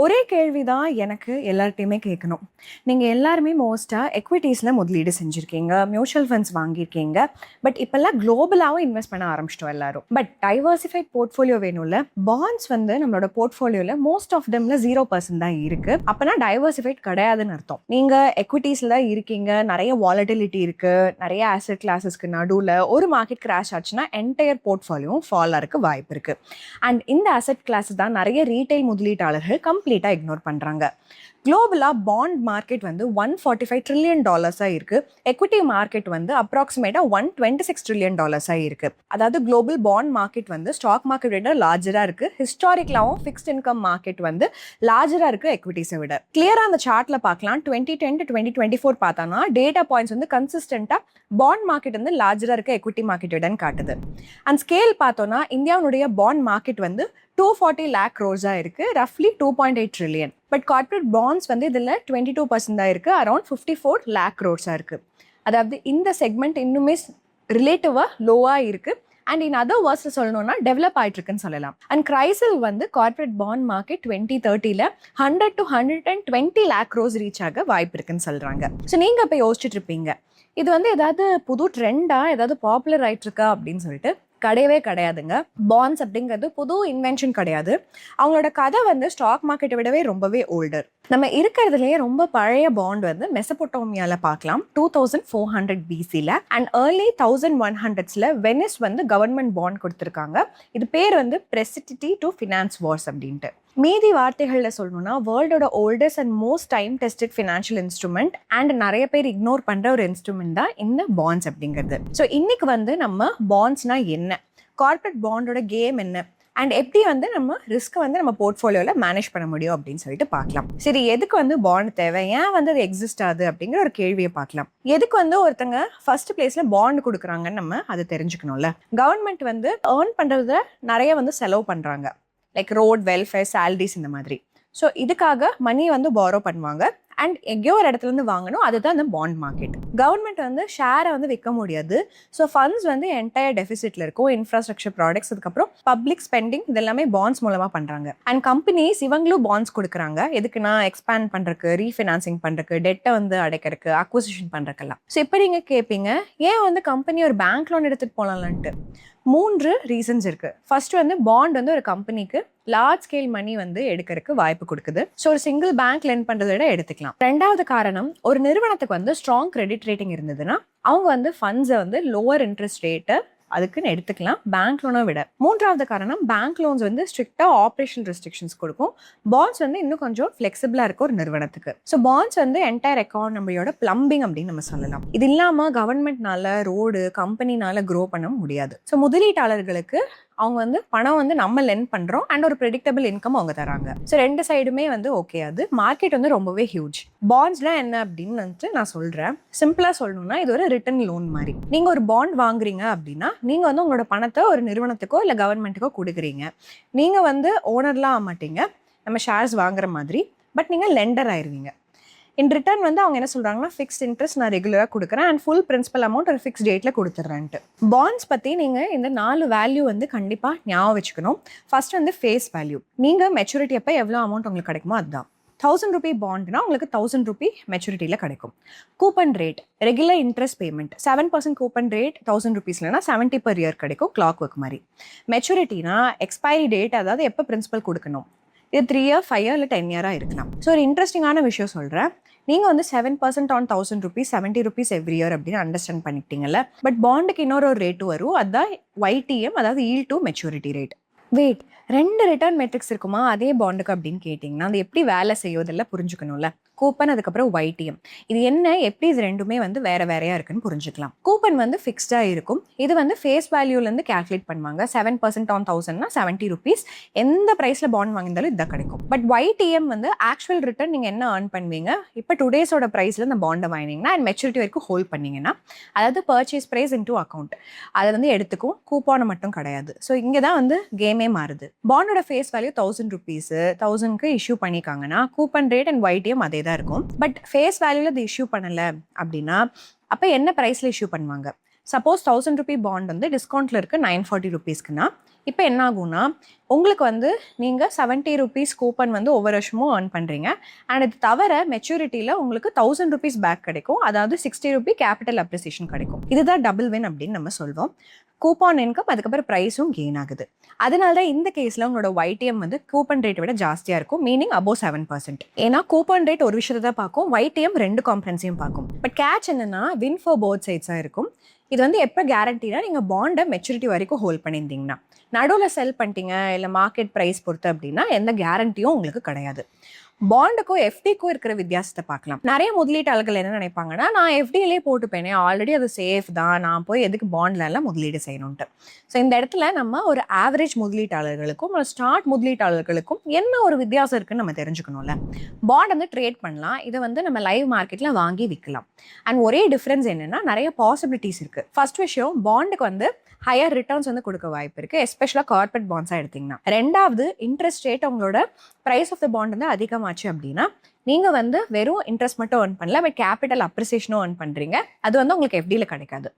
ஒரே கேள்வி தான் எனக்கு எல்லார்ட்டையுமே கேட்கணும். நீங்கள் எல்லாருமே மோஸ்ட்டாக எக்விட்டீஸில் முதலீடு செஞ்சுருக்கீங்க, மியூச்சுவல் ஃபண்ட்ஸ் வாங்கியிருக்கீங்க. பட் இப்போல்லாம் குளோபலாகவும் இன்வெஸ்ட் பண்ண ஆரம்பிச்சிட்டோம் எல்லாரும். பட் டைவர்சிஃபைட் போர்ட்ஃபோலியோ வேணும்ல. பாண்ட்ஸ் வந்து நம்மளோட போர்ட்ஃபோலியோவில் மோஸ்ட் ஆஃப் டெம்ல 0% தான் இருக்குது. அப்போனா டைவர்சிஃபைட் கிடையாதுன்னு அர்த்தம். நீங்கள் எக்விட்டீஸில் இருக்கீங்க, நிறைய வாலட்டிலிட்டி இருக்குது, நிறைய ஆசெட் கிளாஸஸ்க்கு நடுவில் ஒரு மார்க்கெட் கிராஷ் ஆச்சுன்னா என்டையர் போர்ட்ஃபோலியோவும் ஃபால் ஆகிறதுக்கு வாய்ப்பு இருக்குது. அண்ட் இந்த ஆசெட் கிளாஸஸ் தான் நிறைய ரீட்டைல் முதலீட்டாளர்கள் கம்ப்ளீட்டாக இக்னோர் பண்ணுறாங்க. குளோபலாக பாண்ட் மார்க்கெட் வந்து $145 trillion இருக்குது. எக்விட்டி மார்க்கெட் வந்து அப்ராக்சிமேட்டாக $126 trillion இருக்குது. அதாவது குளோபல் பாண்ட் மார்க்கெட் வந்து ஸ்டாக் மார்க்கெட் விட லார்ஜராக இருக்குது. ஹிஸ்டாரிக்கலாகவும் ஃபிக்ஸ்ட் இன்கம் மார்க்கெட் வந்து லார்ஜராக இருக்குது எக்விட்டிஸை விட. கிளியராக அந்த சார்ட்டில் பார்க்கலாம். 2010 to 2024 பார்த்தோன்னா டேட்டா பாயிண்ட்ஸ் வந்து கன்சிஸ்டண்ட்டாக பாண்ட் மார்க்கெட் வந்து லார்ஜராக இருக்குது எக்விட்டி மார்க்கெட் விடன்னு காட்டுது. அண்ட் ஸ்கேல் பார்த்தோன்னா இந்தியாவுடைய பாண்ட் மார்க்கெட் வந்து 240 lakh crores இருக்குது, ரஃப்லி 2.8 trillion. பட் கார்பரேட் பாண்ட்ஸ் வந்து இதில் 22% தான் இருக்குது, அரௌண்ட் 54 lakh crores இருக்குது. அதாவது இந்த செக்மெண்ட் இன்னுமே ரிலேட்டிவாக லோவாக இருக்குது. அண்ட் இன் அதர் வேர்ட்ஸில் சொல்லணும்னா டெவலப் ஆகிட்டு இருக்குன்னு சொல்லலாம். அண்ட் கிரைசில் வந்து corporate bond market 2030 100 to 120 lakh crores reach ஆக வாய்ப்பு இருக்குன்னு சொல்கிறாங்க. ஸோ நீங்கள் இப்போ யோசிச்சுட்டு இருப்பீங்க, இது வந்து ஏதாவது புது ட்ரெண்டாக ஏதாவது பாப்புலர் ஆகிட்டு இருக்கா அப்படின்னு சொல்லிட்டு. கிடையவே கிடையாதுங்க. பாண்ட்ஸ் அப்படிங்கிறது புது இன்வென்ஷன் கிடையாது. அவங்களோட கதை வந்து ஸ்டாக் மார்க்கெட்டை விடவே ரொம்பவே ஓல்டர். நம்ம இருக்கிறதுலேயே ரொம்ப பழைய பாண்ட் வந்து மெசபொட்டோமியால பார்க்கலாம், 2400 BCல. அண்ட் ஏர்லி 1100s வெனிஸ் வந்து கவர்மெண்ட் பாண்ட் கொடுத்துருக்காங்க. இது பேர் வந்து பிரெசிடிட்டி டு ஃபினான்ஸ் வார்ஸ் அப்படின்ட்டு. மீதி வார்த்தைகளில் சொல்லணும்னா வேர்ல்டோட oldest and most time tested financial instrument and நிறைய பேர் இக்னோர் பண்ணுற ஒரு இன்ஸ்ட்ருமெண்ட் தான் இந்த பாண்ட்ஸ் அப்படிங்கிறது. ஸோ இன்னைக்கு வந்து நம்ம பாண்ட்ஸ்னா என்ன, கார்பரேட் பாண்டோட கேம் என்ன, அண்ட் எப்படி வந்து நம்ம ரிஸ்க்கை வந்து நம்ம போர்ட்ஃபோலியோவில் மேனேஜ் பண்ண முடியும் அப்படின்னு சொல்லிட்டு பார்க்கலாம். சரி, எதுக்கு வந்து பாண்ட் தேவை, ஏன் வந்து அது எக்ஸிஸ்ட் ஆகுது அப்படிங்கிற ஒரு கேள்வியை பார்க்கலாம். எதுக்கு வந்து ஒருத்தங்க ஃபர்ஸ்ட் பிளேஸில் பாண்ட் கொடுக்குறாங்கன்னு நம்ம அதை தெரிஞ்சுக்கணும்ல. கவர்மெண்ட் வந்து ஏர்ன் பண்ணுறத நிறைய வந்து செலவு பண்ணுறாங்க, லைக் ரோட், வெல்ஃபேர், சேலரிஸ் இந்த மாதிரி. ஸோ இதுக்காக மணி வந்து பாரோ பண்ணுவாங்க அண்ட் எங்கேயோ ஒரு இடத்துல இருந்து வாங்கணும். அதுதான் இந்த பாண்ட் மார்க்கெட். கவர்மெண்ட் வந்து ஷேரை வந்து விற்க முடியாது. ஸோ ஃபண்ட்ஸ் வந்து என்டையர் டெபிசிட்ல இருக்கும். இன்ஃப்ராஸ்ட்ரக்சர் ப்ராடக்ட்ஸ், அதுக்கப்புறம் பப்ளிக் ஸ்பெண்டிங், இதெல்லாமே பாண்ட்ஸ் மூலமா பண்றாங்க. அண்ட் கம்பெனிஸ் இவங்களும் பாண்ட்ஸ் கொடுக்குறாங்க. எதுக்குன்னா எக்ஸ்பேண்ட் பண்றதுக்கு, ரீஃபினான்சிங் பண்றதுக்கு, டெட்டை வந்து அடைக்கிறதுக்கு, அக்விசிஷன் பண்றதுக்கெல்லாம். ஸோ இப்போ நீங்க கேட்பீங்க, ஏன் வந்து கம்பெனி ஒரு பேங்க் லோன் எடுத்துட்டு போகலான்ட்டு. 3 ரீசன்ஸ் இருக்கு. ஃபர்ஸ்ட் வந்து பாண்ட் வந்து ஒரு கம்பெனிக்கு லார்ஜ் ஸ்கேல் மணி வந்து எடுக்கிறதுக்கு வாய்ப்பு கொடுக்குது. ஸோ ஒரு சிங்கிள் பேங்க் லெண்ட் பண்றதை விட எடுத்துக்கலாம். ரெண்டாவது காரணம், ஒரு நிறுவனத்துக்கு வந்து ஸ்ட்ராங் கிரெடிட் ரேட்டிங் இருந்ததுன்னா அவங்க வந்து ஃபண்ட்ஸை வந்து லோவர் இன்ட்ரெஸ்ட் ரேட்டை அதுக்குன்னு எடுத்துக்கலாம் பேங்க் லோனை விட. மூன்றாவது காரணம், பேங்க் லோன்ஸ் வந்து ஸ்ட்ரிக்டா ஆப்ரேஷனல் ரெஸ்ட்ரிக்ஷன்ஸ் கொடுக்கும். பாண்ட்ஸ் வந்து இன்னும் கொஞ்சம் ஃபிளெக்சிபிளா இருக்கும் ஒரு நிறுவனத்துக்கு. ஸோ பாண்ட்ஸ் வந்து என்டையர் எக்கானமியோட பிளம்பிங் அப்படின்னு நம்ம சொல்லலாம். இது இல்லாம கவர்மெண்ட்னால, ரோடு, கம்பெனினால க்ரோ பண்ண முடியாது. ஸோ முதலீட்டாளர்களுக்கு அவங்க வந்து பணம் வந்து நம்ம லெண்ட் பண்றோம் அண்ட் ஒரு ப்ரெடிக்டபிள் இன்கம் அவங்க தராங்க. ஸோ ரெண்டு சைடுமே வந்து ஓகே. அது மார்க்கெட் வந்து ரொம்பவே ஹியூஜ். பாண்ட்ஸ்லாம் என்ன அப்படின்னு வந்துட்டு நான் சொல்றேன். சிம்பிளா சொல்லணும்னா இது ஒரு ரிட்டர்ன் லோன் மாதிரி. நீங்க ஒரு பாண்ட் வாங்குறீங்க அப்படின்னா நீங்க வந்து உங்களோட பணத்தை ஒரு நிறுவனத்துக்கோ இல்லை கவர்மெண்ட்டுக்கோ கொடுக்குறீங்க. நீங்க வந்து ஓனர்லாம் ஆக மாட்டீங்க, நம்ம ஷேர்ஸ் வாங்குற மாதிரி. பட் நீங்க லெண்டர் ஆயிருவீங்க. இன் ரிட்டர்ன் வந்து அவங்க என்ன சொல்றாங்கன்னா, ஃபிக்ஸ்ட் இன்ட்ரெஸ்ட் நான் ரெகுலராக கொடுக்குறேன் அண்ட் ஃபுல் பிரின்சிபல் அமௌண்ட் ஒரு ஃபிக்ஸ் டேட்ல கொடுத்துட்றேன்ட்டு. பாண்ட்ஸ் பற்றி நீங்கள் இந்த 4 வேல்யூ வந்து கண்டிப்பாக ஞாபகம் வச்சுக்கணும். ஃபர்ஸ்ட் வந்து ஃபேஸ் வேல்யூ. நீங்கள் மெச்சூரிட்டி அப்போ எவ்வளோ அமௌண்ட் உங்களுக்கு கிடைக்குமோ அதுதான். 1000 ரூபி பாண்ட்னா உங்களுக்கு 1000 ரூபி மெச்சூரிட்டியில் கிடைக்கும். Coupon rate, regular interest payment 7% coupon rate 1000 ரூபீஸ்லனா 70 per year கிடைக்கும், கிளாக் ஒர்க் மாதிரி. மெச்சூரிட்டினா எக்ஸ்பைரி டேட், அதாவது எப்போ பிரின்சிபல் கொடுக்கணும். இது 3 year, 5 year இல்லை 10 year இருக்கலாம். ஸோ ஒரு இன்ட்ரெஸ்டிங்கான விஷயம் சொல்கிறேன். நீங்கள் வந்து 7% on 1000 rupees, 70 rupees every year அப்படின்னு அண்டர்ஸ்டாண்ட் பண்ணிக்கிட்டீங்கல்ல. பட் பாண்டுக்கு இன்னொரு ரேட்டு வரும், அதுதான் YTM, அதாவது yield to maturity rate. Wait, 2 return metrics இருக்குமா அதே பாண்டுக்கு அப்படின்னு கேட்டிங்கன்னா அது எப்படி வேலை செய்வதில்லை புரிஞ்சுக்கணும்ல. கூப்பன், அதுக்கப்புறம் YTM. இது என்ன, எப்படி இது ரெண்டுமே வந்து வேற வேறையா இருக்குன்னு புரிஞ்சுக்கலாம். கூப்பன் வந்து ஃபிக்ஸ்டா இருக்கும். இது வந்து ஃபேஸ் வேல்யூலேருந்து கேல்குலேட் பண்ணுவாங்க. 7% on 1000னா 70 rupees. எந்த ப்ரைஸ்ல பாண்ட் வாங்கியிருந்தாலும் இதான் கிடைக்கும். பட் YTM வந்து ஆக்சுவல் ரிட்டர்ன் நீங்கள் என்ன ஏர்ன் பண்ணுவீங்க, இப்போ டுடேஸோட ப்ரைஸில் இந்த பாண்டை வாங்கினீங்கன்னா அண்ட் மெச்சூரிட்டி வரைக்கும் ஹோல்ட் பண்ணீங்கன்னா, அதாவது பர்ச்சேஸ் ப்ரைஸ் இன்டூ அக்கௌண்ட் அதை வந்து எடுத்துக்கும், கூப்பானை மட்டும் கிடையாது. ஸோ இங்கே தான் வந்து கேமே மாறுது. பாண்டோட ஃபேஸ் வேல்யூ 1000 rupees, 1000க்கு இஷ்யூ பண்ணிக்காங்கன்னா கூப்பன் ரேட் அண்ட் YTM அதே தான் இருக்கும். பட் ஃபேஸ் வேல்யூல இது இஷ்யூ பண்ணல அப்படின்னா அப்ப என்ன பிரைஸ்ல இஷ்யூ பண்ணுவாங்க. சப்போஸ் 1000 ரூபி பாண்ட் வந்து டிஸ்கவுண்ட்ல இருக்கு 940 rupeesக்குன்னா இப்போ என்ன ஆகும்னா உங்களுக்கு வந்து நீங்கள் 70 ருபீஸ் கூப்பன் வந்து ஒவ்வொரு வருஷமும் ஏர்ன் பண்ணுறீங்க. அண்ட் இது தவிர மெச்சூரிட்டியில் உங்களுக்கு 1000 ருபீஸ் பேக் கிடைக்கும். அதாவது 60 ருபி கேபிட்டல் அப்ரிசியேஷன் கிடைக்கும். இதுதான் டபுள் வின் அப்படின்னு நம்ம சொல்வோம். கூப்பான் இன்கம் அதுக்கப்புறம் ப்ரைஸும் கெயின் ஆகுது. அதனால தான் இந்த கேஸில் உங்களோட YTM வந்து கூப்பன் ரேட்டை விட ஜாஸ்தியாக இருக்கும், மீனிங் அபோவ் 7%. ஏன்னா கூப்பன் ரேட் ஒரு விஷயத்தை தான் பார்க்கும், YTM 2 காம்பரன்ஸையும் பார்க்கும். பட் கேட்ச் என்னன்னா வின் ஃபார் போத் சைட்ஸாக இருக்கும். இது வந்து எப்போ கேரண்டினா நீங்கள் பாண்டை மெச்சூரிட்டி வரைக்கும் ஹோல்ட் பண்ணியிருந்தீங்கன்னா. நடுவில் செல் பண்ணிட்டீங்க இல்லை மார்க்கெட் ப்ரைஸ் பொறுத்து அப்படின்னா எந்த கேரண்டியும் உங்களுக்கு கிடையாது. பாண்டுக்கும் எஃப்டிக்கும் இருக்கிற வித்தியாசத்தை பார்க்கலாம். நிறைய முதலீட்டாளர்கள் என்ன நினைப்பாங்கன்னா, நான் எஃப்டியிலே போட்டுப்பேனே, ஆல்ரெடி அது சேஃப் தான், நான் போய் எதுக்கு பாண்ட்லலாம் முதலீடு செய்யணும்ட்டு. ஸோ இந்த இடத்துல நம்ம ஒரு ஆவரேஜ் முதலீட்டாளர்களுக்கும் ஒரு ஸ்டார்ட் முதலீட்டாளர்களுக்கும் என்ன ஒரு வித்தியாசம் இருக்குன்னு நம்ம தெரிஞ்சுக்கணும்ல. பாண்ட் வந்து ட்ரேட் பண்ணலாம், இதை வந்து நம்ம லைவ் மார்க்கெட்டில் வாங்கி விற்கலாம். அண்ட் ஒரே டிஃப்ரென்ஸ் என்னென்னா நிறைய பாசிபிலிட்டிஸ் இருக்குது. ஃபர்ஸ்ட் விஷயம், பாண்டுக்கு வந்து ஹையர் ரிட்டர்ன்ஸ் வந்து கொடுக்க வாய்ப்பு இருக்குது, எஸ்பெஷலாக கார்பரேட் பாண்ட்ஸாக எடுத்திங்கன்னா. ரெண்டாவது, இன்ட்ரெஸ்ட் ரேட் உங்களோட ப்ரைஸ் ஆஃப் த பாண்ட் வந்து அதிகமாச்சு அப்படின்னா நீங்கள் வந்து வெறும் இன்ட்ரெஸ்ட் மட்டும் ஏர்ன் பண்ணல, பட் கேபிட்டல் அப்ரிசியேஷனும் ஏர்ன் பண்ணுறீங்க. அது வந்து உங்களுக்கு எஃப்டியில் கிடைக்காது.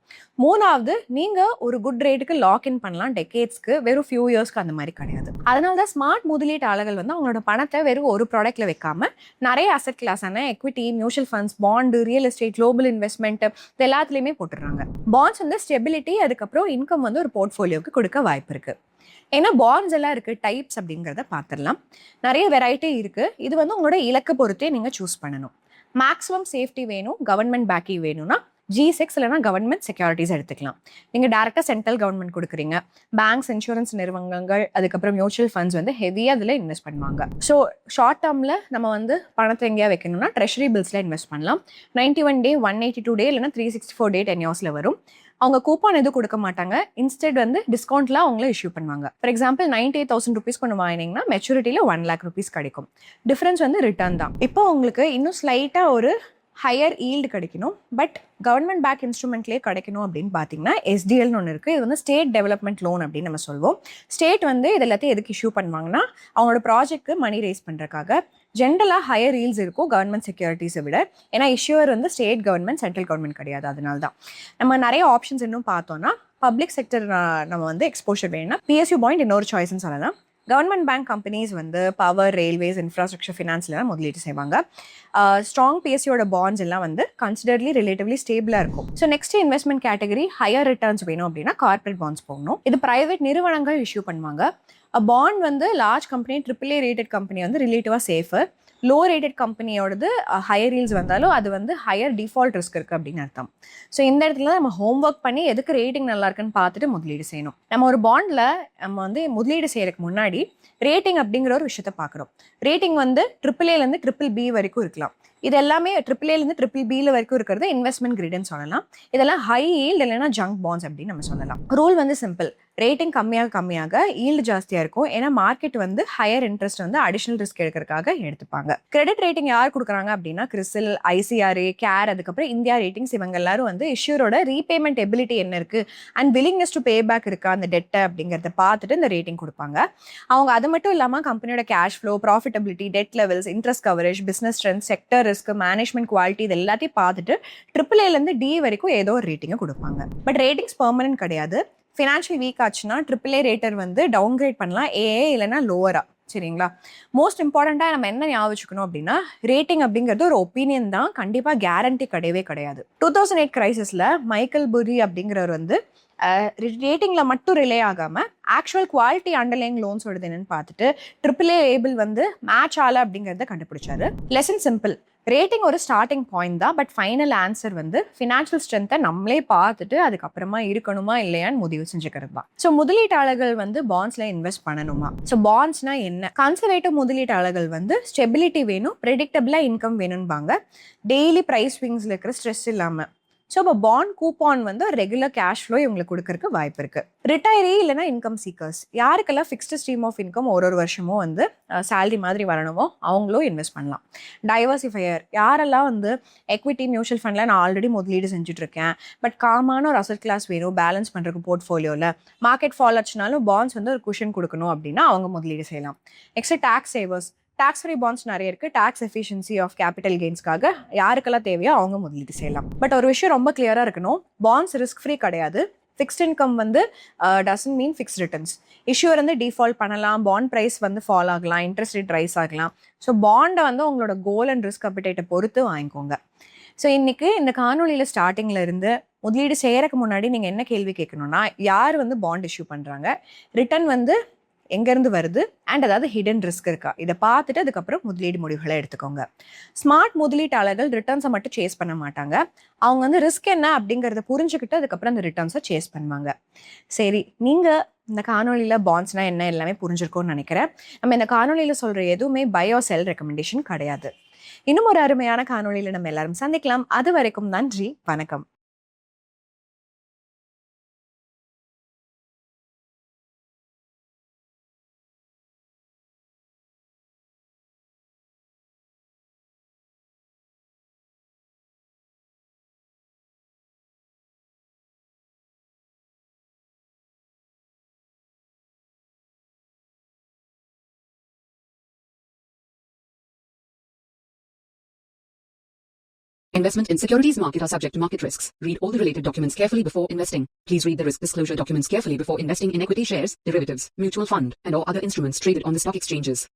மூணாவது, நீங்கள் ஒரு குட் ரேட்டுக்கு லாக்இன் பண்ணலாம் டெக்கேட்ஸ்க்கு, வெறும் ஃபியூ இயர்ஸ்க்கு அந்த மாதிரி கிடையாது. அதனால தான் ஸ்மார்ட் முதலீட்டாளர்கள் வந்து அவங்களோட பணத்தை வெறும் ஒரு ப்ராடக்ட்டில் வைக்காம நிறைய அசெட் கிளாஸான equity, mutual funds, bond, real estate, global investment இது எல்லாத்துலேயுமே போட்டுடுறாங்க. பாண்ட்ஸ் வந்து ஸ்டெபிலிட்டி, அதுக்கப்புறம் இன்கம் வந்து ஒரு போர்ட்ஃபோலியோவுக்கு கொடுக்க வாய்ப்பு இருக்குது. ஏன்னா பாண்ட்ஸ் எல்லாம் இருக்குது, டைப்ஸ் அப்படிங்கிறத பார்த்துடலாம். நிறைய வெரைட்டி இருக்குது. இது வந்து உங்களோட இலக்கு பொறுத்தே நீங்கள் சூஸ் பண்ணணும். மேக்ஸிமம் சேஃப்டி வேணும், கவர்மெண்ட் பேக்கிங் வேணும்னா G6 இல்லைனா கவர்மெண்ட் செக்யூரிட்டிஸ் எடுத்துக்கலாம். நீங்கள் டேரெக்டாக சென்ட்ரல் கவர்மெண்ட் கொடுக்குறீங்க, பேங்க்ஸ், இன்சூரன்ஸ் நிறுவனங்கள், அதுக்கப்புறம் மியூச்சுவல் ஃபண்ட்ஸ் வந்து ஹெவியாக அதில் இன்வெஸ்ட் பண்ணுவாங்க. ஸோ ஷார்ட் டேர்மில் நம்ம வந்து பணத்தை எங்கேயா வைக்கணும்னா ட்ரெஷரி பில்ஸில் இன்வெஸ்ட் பண்ணலாம். 91 டே, 182 டே இல்லைனா 364 டே 10 இயர்ஸில் வரும். அவங்க கூப்பான் எதுவும் கொடுக்க மாட்டாங்க, இன்ஸ்டெட் வந்து டிஸ்கவுண்ட்ல அவங்கள இஷ்யூ பண்ணுவாங்க. ஃபார் எக்ஸாம்பிள் 98,000 ருபீஸ் கொண்டு வாங்கினீங்கன்னா மெச்சூரிட்டியில் 1 lakh ருபீஸ் கிடைக்கும். டிஃபரன்ஸ் வந்து ரிட்டர்ன் தான். இப்போ உங்களுக்கு இன்னும் ஸ்லைட்டாக ஒரு ஹையர் ஈல்டு கிடைக்கணும், பட் கவர்மெண்ட் பேக் இன்ஸ்ட்ருமெண்ட்லேயே கிடைக்கணும் அப்படின்னு பார்த்தீங்கன்னா SDLன்னு ஒன்று இருக்குது. இது வந்து ஸ்டேட் டெவலப்மெண்ட் லோன் அப்படின்னு நம்ம சொல்வோம். ஸ்டேட் வந்து இது எல்லாத்தையும் எதுக்கு இஷ்யூ பண்ணுவாங்கன்னா அவங்களோட ப்ராஜெக்ட்க்கு மணி ரைஸ் பண்ணுறதுக்காக. ஜென்ரலாக ஹையர் ஈல்ஸ் இருக்கும் கவர்மெண்ட் செக்யூரிட்டிஸை விட, ஏன்னா இஷ்யூவர் வந்து ஸ்டேட் கவர்மெண்ட், சென்ட்ரல் கவர்மெண்ட் கிடையாது. அதனால தான் நம்ம நிறைய ஆப்ஷன்ஸ் இன்னும் பார்த்தோன்னா பப்ளிக் செக்டர் நம்ம வந்து எக்ஸ்போஷர் வேணும்னா PSU பாயிண்ட் இன்னொரு சாய்ஸ்ன்னு சொல்லலாம். கவர்மெண்ட் பேங்க் கம்பெனிஸ் வந்து பவர், ரயில்வேஸ், இன்ஃப்ராஸ்ட்ரக்சர், ஃபினான்ஸ்லாம் முதலீடு செய்வாங்க. ஸ்ட்ராங் PSUவோட பாண்ட்ஸ் எல்லாம் வந்து கன்சிடர்லி ரிலேட்டிவ்லி ஸ்டேபிளாக இருக்கும். So next investment category higher returns வேணும் அப்படின்னா கார்பரேட் பாண்ட்ஸ் போகணும். இது பிரைவேட் நிறுவனங்கள் இஷ்யூ பண்ணுவாங்க. பாண்ட் வந்து large company, AAA rated company வந்து ரிலேட்டிவாக சேஃபு. லோ ரேட்டட் கம்பெனியோடது ஹையர் ஈல்ஸ் வந்தாலும் அது வந்து ஹையர் டிஃபால்ட் ரிஸ்க் இருக்குது அப்படின்னு அர்த்தம். ஸோ இந்த இடத்துல தான் நம்ம ஹோம் ஒர்க் பண்ணி எதுக்கு ரேட்டிங் நல்லா இருக்குன்னு பார்த்துட்டு முதலீடு செய்யணும். நம்ம ஒரு பாண்டில் நம்ம வந்து முதலீடு செய்யறதுக்கு முன்னாடி ரேட்டிங் அப்படிங்கிற ஒரு விஷயத்த பார்க்குறோம். ரேட்டிங் வந்து AAAலேருந்து BBB வரைக்கும் இருக்கலாம். இது எல்லாமே AAAலேருந்து BBB வரைக்கும் இருக்கிறது இன்வெஸ்ட்மெண்ட் கிரேட்னு சொல்லலாம். இதெல்லாம் ஹை ஈல்டு இல்லைன்னா ஜங்க் பாண்ட்ஸ் அப்படின்னு நம்ம சொல்லலாம். ரூல் வந்து சிம்பிள், ரேட்டிங் கம்மியாக ஈல்டு ஜாஸ்தியாக இருக்கும். ஏன்னா மார்க்கெட் வந்து ஹையர் இன்ட்ரெஸ்ட் வந்து அடிஷனல் ரிஸ்க் எடுக்கிறதுக்காக எடுத்துப்பாங்க. கிரெடிட் ரேட்டிங் யார் கொடுக்குறாங்க அப்படின்னா CRISIL, ICRA, CARE, அதுக்கப்புறம் இந்தியா ரேட்டிங்ஸ், இவங்க எல்லாரும் வந்து இஷ்யூரோட ரீபேமெண்ட் எபிலிட்டி என்ன இருக்குது and willingness to pay back இருக்கா அந்த டெட்டை அப்படிங்கிறத பார்த்துட்டு இந்த ரேட்டிங் கொடுப்பாங்க. அவங்க அது மட்டும் இல்லாமல் கம்பெனியோட cash flow, profitability, debt levels, interest coverage, business strength, sector risk, management quality, இது எல்லாத்தையும் பார்த்துட்டு AAAலேருந்து D வரைக்கும் ஏதோ ஒரு ரேட்டிங்கை கொடுப்பாங்க. பட் ரேட்டிங்ஸ் பெர்மனன்ட் கிடையாது. ஃபினான்ஷியல் வீக் ஆச்சுன்னா AAA ரேட்டர் வந்து டவுன்கிரேட் பண்ணலாம், AA இல்லைனா லோவரா. சரிங்களா? மோஸ்ட் இம்பார்ட்டண்ட்டாக நம்ம என்ன ஞாபகம் வச்சுக்கணும் அப்படின்னா ரேட்டிங் அப்படிங்கிறது ஒரு ஒப்பீனியன் தான், கண்டிப்பாக கேரண்டி கிடையவே கிடையாது. 2008 கிரைசிஸில் மைக்கேல் புரி அப்படிங்கிறவர் வந்து ரேட்டிங்கில் மட்டும் ரிலே ஆகாமல் ஆக்சுவல் குவாலிட்டி அண்டர்லைங் லோன்ஸ் வருது என்னன்னு பார்த்துட்டு AAA லேபிள் வந்து மேட்ச் ஆகலை அப்படிங்கிறத கண்டுபிடிச்சாரு. லெசன் சிம்பிள், ரேட்டிங் ஒரு ஸ்டார்டிங் பாயிண்ட் தான், பட் ஃபைனல் ஆன்சர் வந்து ஃபினான்ஷியல் ஸ்ட்ரென்த்தை நம்மளே பார்த்துட்டு அதுக்கப்புறமா இருக்கணுமா இல்லையான்னு முடிவு செஞ்சுக்கிறது தான். ஸோ முதலீட்டாளர்கள் வந்து பாண்ட்ஸில் இன்வெஸ்ட் பண்ணணுமா? ஸோ பாண்ட்ஸ்னா என்ன? கன்சர்வேட்டிவ் முதலீட்டாளர்கள் வந்து ஸ்டெபிலிட்டி வேணும், ப்ரெடிக்டபிளாக இன்கம் வேணும்பாங்க, டெய்லி ப்ரைஸ் ஸ்விங்ஸில் இருக்கிற ஸ்ட்ரெஸ் இல்லாமல். ஸோ இப்போ பாண்ட் கூப்பான் வந்து ரெகுலர் கேஷ் ஃப்ளோ இவங்களுக்கு கொடுக்கறதுக்கு வாய்ப்பு இருக்குது. ரிட்டையரி இல்லைனா இன்கம் சீக்கர்ஸ், யாருக்கெல்லாம் ஃபிக்ஸ்டு ஸ்ட்ரீம் ஆஃப் இன்கம் ஒரு வருஷமும் வந்து சேலரி மாதிரி வரணுமோ அவங்களும் இன்வெஸ்ட் பண்ணலாம். டைவர்சிஃபையர், யாரெல்லாம் வந்து எக்விட்டி, மியூச்சுவல் ஃபண்டில் நான் ஆல்ரெடி முதலீடு செஞ்சுட்ருக்கேன், பட் காமான ஒரு அசட் கிளாஸ் வேணும் பேலன்ஸ் பண்ணுறதுக்கு போர்ட்ஃபோலியோவில், மார்க்கெட் ஃபால் ஆச்சுனாலும் பாண்ட்ஸ் வந்து ஒரு குஷன் கொடுக்கணும் அப்படின்னா அவங்க முதலீடு செய்யலாம். Next tax savers, tax free bonds நிறைய இருக்குது. டாக்ஸ் எஃபிஷியன்சி ஆஃப் கேபிட்டல் கெயின்ஸ்க்காக யாருக்கெல்லாம் தேவையோ அவங்க முதலீடு செய்யலாம். பட் ஒரு விஷயம் ரொம்ப கிளியராக இருக்கணும், பாண்ட்ஸ் ரிஸ்க் ஃப்ரீ கிடையாது. ஃபிக்ஸ்ட் இன்கம் வந்து டசன்ட் மீன் ஃபிக்ஸ் ரிட்டர்ன்ஸ். இஷ்யூர் வந்து டிஃபால்ட் பண்ணலாம், பாண்ட் ப்ரைஸ் வந்து ஃபால் ஆகலாம், இன்ட்ரெஸ்ட் ரேட் ரைஸ் ஆகலாம். ஸோ பாண்டை வந்து உங்களோட கோல் அண்ட் ரிஸ்க் அப்பிடைட்டை பொறுத்து வாங்கிக்கோங்க. ஸோ இன்னைக்கு இந்த காணொலியில் ஸ்டார்டிங்கில் இருந்து முதலீடு செய்யறதுக்கு முன்னாடி நீங்கள் என்ன கேள்வி கேட்கணும்னா, யார் வந்து பாண்ட் இஷ்யூ பண்ணுறாங்க, ரிட்டர்ன் வந்து எங்கேருந்து வருது, அண்ட் அதாவது ஹிடன் ரிஸ்க் இருக்கா, இதை பார்த்துட்டு அதுக்கப்புறம் முதலீடு முடிவுகளை எடுத்துக்கோங்க. ஸ்மார்ட் முதலீட்டாளர்கள் ரிட்டர்ன்ஸை மட்டும் சேஸ் பண்ண மாட்டாங்க, அவங்க வந்து ரிஸ்க் என்ன அப்படிங்கிறத புரிஞ்சுக்கிட்டு அதுக்கப்புறம் அந்த ரிட்டர்ன்ஸை சேஸ் பண்ணுவாங்க. சரி, நீங்கள் இந்த காணொலியில் பாண்ட்ஸ்னால் என்ன எல்லாமே புரிஞ்சிருக்கோன்னு நினைக்கிறேன். நம்ம இந்த காணொலியில் சொல்கிற எதுவுமே பை ஆர் செல் ரெக்கமெண்டேஷன் கிடையாது. இன்னும் ஒரு அருமையான காணொலியில் நம்ம எல்லாரும் சந்திக்கலாம். அது வரைக்கும் நன்றி, வணக்கம். Investment in securities market are subject to market risks. Read all the related documents carefully before investing. Please read the risk disclosure documents carefully before investing in equity shares, derivatives, mutual fund, and or other instruments traded on the stock exchanges.